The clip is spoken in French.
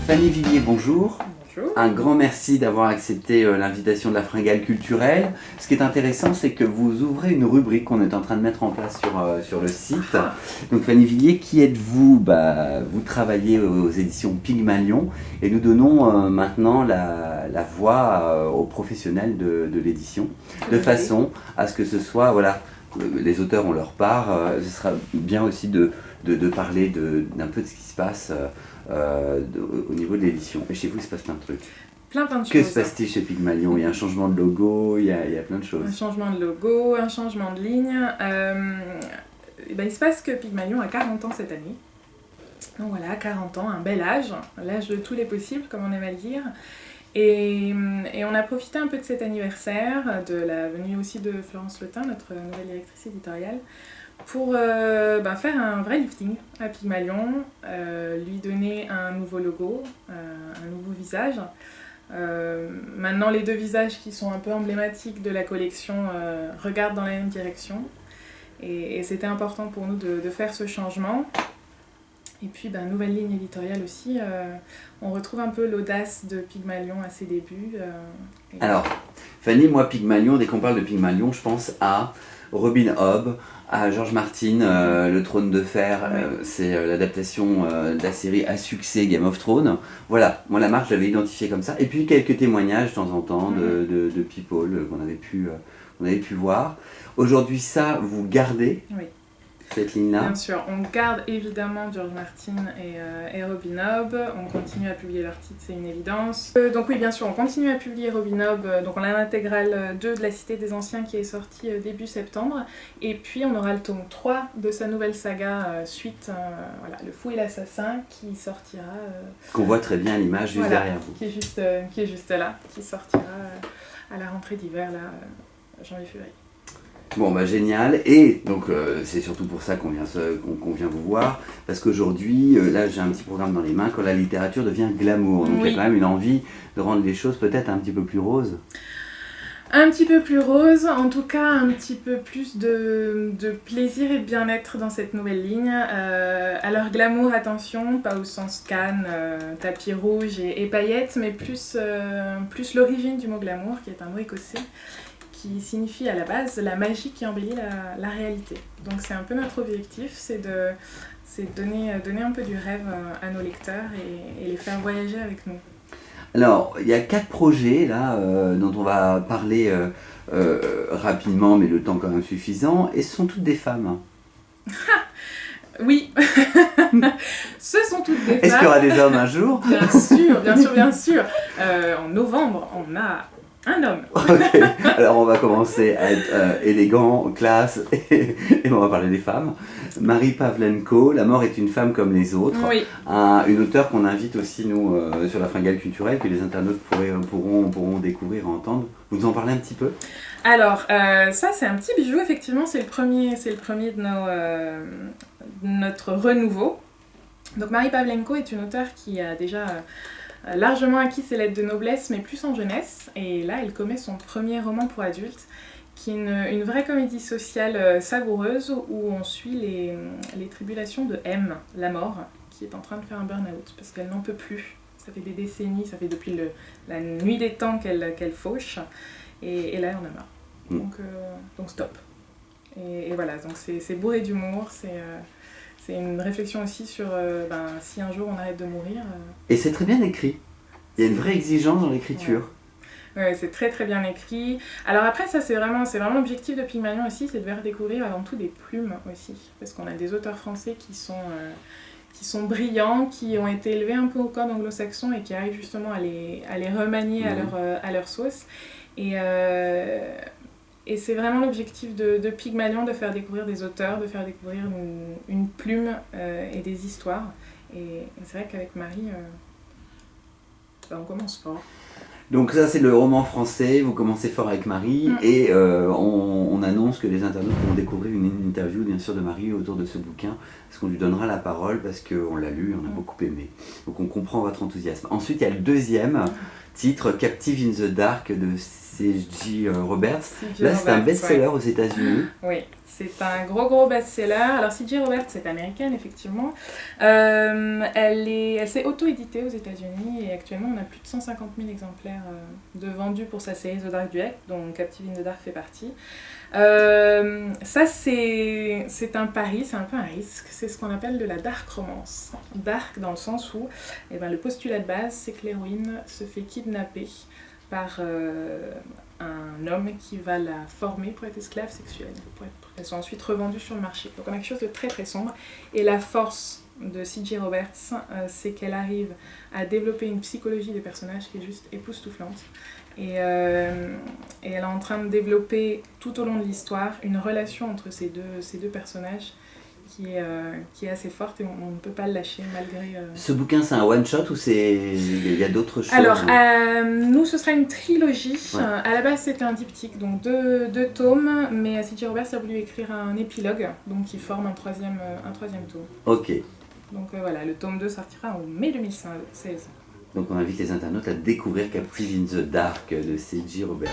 Fanny Villiers, bonjour. Bonjour. Un grand merci d'avoir accepté l'invitation de la Fringale culturelle. Ce qui est intéressant, c'est que vous ouvrez une rubrique qu'on est en train de mettre en place sur le site. Donc Fanny Villiers, qui êtes-vous? Vous travaillez aux éditions Pygmalion et nous donnons maintenant la voix aux professionnels de l'édition, de façon à ce que ce soit, voilà, les auteurs ont leur part, ce sera bien aussi de parler d'un peu de ce qui se passe au niveau de l'édition. Et chez vous, il se passe plein de trucs. Plein de choses. Que se passe-t-il chez Pygmalion? Il y a un changement de logo, il y a plein de choses. Un changement de logo, un changement de ligne. Il se passe que Pygmalion a 40 ans cette année. Donc voilà, 40 ans, un bel âge, l'âge de tous les possibles, comme on aime à le dire. Et on a profité un peu de cet anniversaire, de la venue aussi de Florence Letin, notre nouvelle directrice éditoriale, pour faire un vrai lifting à Pygmalion, lui donner un nouveau logo, un nouveau visage. Maintenant, les deux visages qui sont un peu emblématiques de la collection regardent dans la même direction. Et c'était important pour nous de faire ce changement. Et puis, nouvelle ligne éditoriale aussi. On retrouve un peu l'audace de Pygmalion à ses débuts. Alors, Fanny, moi, Pygmalion, dès qu'on parle de Pygmalion, je pense à Robin Hobb, à George Martin, Le Trône de Fer, c'est l'adaptation de la série à succès Game of Thrones. Voilà, moi la marque, je l'avais identifiée comme ça. Et puis quelques témoignages de temps en temps de people qu'on avait pu voir. Aujourd'hui, ça, vous gardez cette ligne-là? Bien sûr, on garde évidemment George Martin et Robin Hobb, on continue à publier leurs titres, c'est une évidence. Donc oui, bien sûr, on continue à publier Robin Hobb, donc on a l'intégrale 2 de la Cité des Anciens qui est sortie début septembre, et puis on aura le tome 3 de sa nouvelle saga suite, Le Fou et l'Assassin, qui sortira... Qu'on voit très bien à l'image juste derrière vous. Qui est juste là, qui sortira à la rentrée d'hiver, janvier-février. Bon, génial. Et donc, c'est surtout pour ça qu'on vient vous voir. Parce qu'aujourd'hui, là, j'ai un petit programme dans les mains, quand la littérature devient glamour. Donc, il y a quand même une envie de rendre les choses peut-être un petit peu plus roses. Un petit peu plus rose, en tout cas un petit peu plus de plaisir et de bien-être dans cette nouvelle ligne. Alors glamour, attention, pas au sens canne, tapis rouge et paillettes, mais plus l'origine du mot glamour, qui est un mot écossais, qui signifie à la base la magie qui embellit la réalité. Donc c'est un peu notre objectif, c'est de donner un peu du rêve à nos lecteurs et les faire voyager avec nous. Alors, il y a 4 projets là dont on va parler rapidement, mais le temps quand même suffisant, et ce sont toutes des femmes. Oui, ce sont toutes des femmes. Est-ce qu'il y aura des hommes un jour? Bien sûr. En novembre, on a un homme. Ok, alors on va commencer à être élégant, classe, et on va parler des femmes. Marie Pavlenko, La mort est une femme comme les autres. Oui. Une auteure qu'on invite aussi, nous, sur la Fringale culturelle, que les internautes pourront découvrir et entendre. Vous nous en parlez un petit peu? Alors, ça c'est un petit bijou, effectivement, c'est le premier de notre renouveau. Donc Marie Pavlenko est une auteure qui a déjà... largement acquis ses lettres de noblesse, mais plus en jeunesse. Et là, elle commet son premier roman pour adultes, qui est une vraie comédie sociale savoureuse, où on suit les tribulations de M, la mort, qui est en train de faire un burn-out, parce qu'elle n'en peut plus. Ça fait des décennies, ça fait depuis la nuit des temps qu'elle fauche, et là, elle en a marre. Donc stop. Et voilà, donc c'est bourré d'humour, c'est une réflexion aussi sur si un jour on arrête de mourir. Et c'est très bien écrit. Il y a une vraie exigence dans l'écriture. Ouais, c'est très très bien écrit. Alors après, ça c'est vraiment l'objectif de Pygmalion aussi, c'est de faire découvrir avant tout des plumes aussi. Parce qu'on a des auteurs français qui sont brillants, qui ont été élevés un peu au code anglo-saxon et qui arrivent justement à les remanier à leur sauce. Et c'est vraiment l'objectif de Pygmalion, de faire découvrir des auteurs, de faire découvrir une plume et des histoires. Et c'est vrai qu'avec Marie, on commence fort. Donc ça c'est le roman français, vous commencez fort avec Marie, et on annonce que les internautes vont découvrir une interview bien sûr de Marie autour de ce bouquin, parce qu'on lui donnera la parole, parce qu'on l'a lu, on a beaucoup aimé. Donc on comprend votre enthousiasme. Ensuite il y a le deuxième titre, Captive in the Dark, de C.J. Roberts. C.J. Là, c'est un Roberts, best-seller ouais. aux États-Unis. Oui, c'est un gros best-seller. Alors C.J. Roberts, c'est américaine, effectivement. Elle s'est auto-éditée aux États-Unis et actuellement, on a plus de 150 000 exemplaires de vendus pour sa série The Dark Duet, dont Captive in the Dark fait partie. Ça, c'est un pari, c'est un peu un risque. C'est ce qu'on appelle de la dark romance. Dark dans le sens où le postulat de base, c'est que l'héroïne se fait kidnapper par un homme qui va la former pour être esclave sexuelle, pour qu'elle soit ensuite revendue sur le marché. Donc on a quelque chose de très sombre. Et la force de C.J. Roberts, c'est qu'elle arrive à développer une psychologie des personnages qui est juste époustouflante. Et elle est en train de développer tout au long de l'histoire une relation entre ces deux personnages qui est assez forte et on ne peut pas le lâcher malgré... Ce bouquin, c'est un one-shot ou il y a d'autres choses? Alors, nous, ce sera une trilogie. Ouais. À la base, c'était un diptyque, donc deux tomes, mais C.J. Roberts a voulu écrire un épilogue, donc qui forme un troisième tome. Ok. Donc voilà, le tome 2 sortira en mai 2016. Donc on invite les internautes à découvrir Captive in the Dark de C.J. Roberts.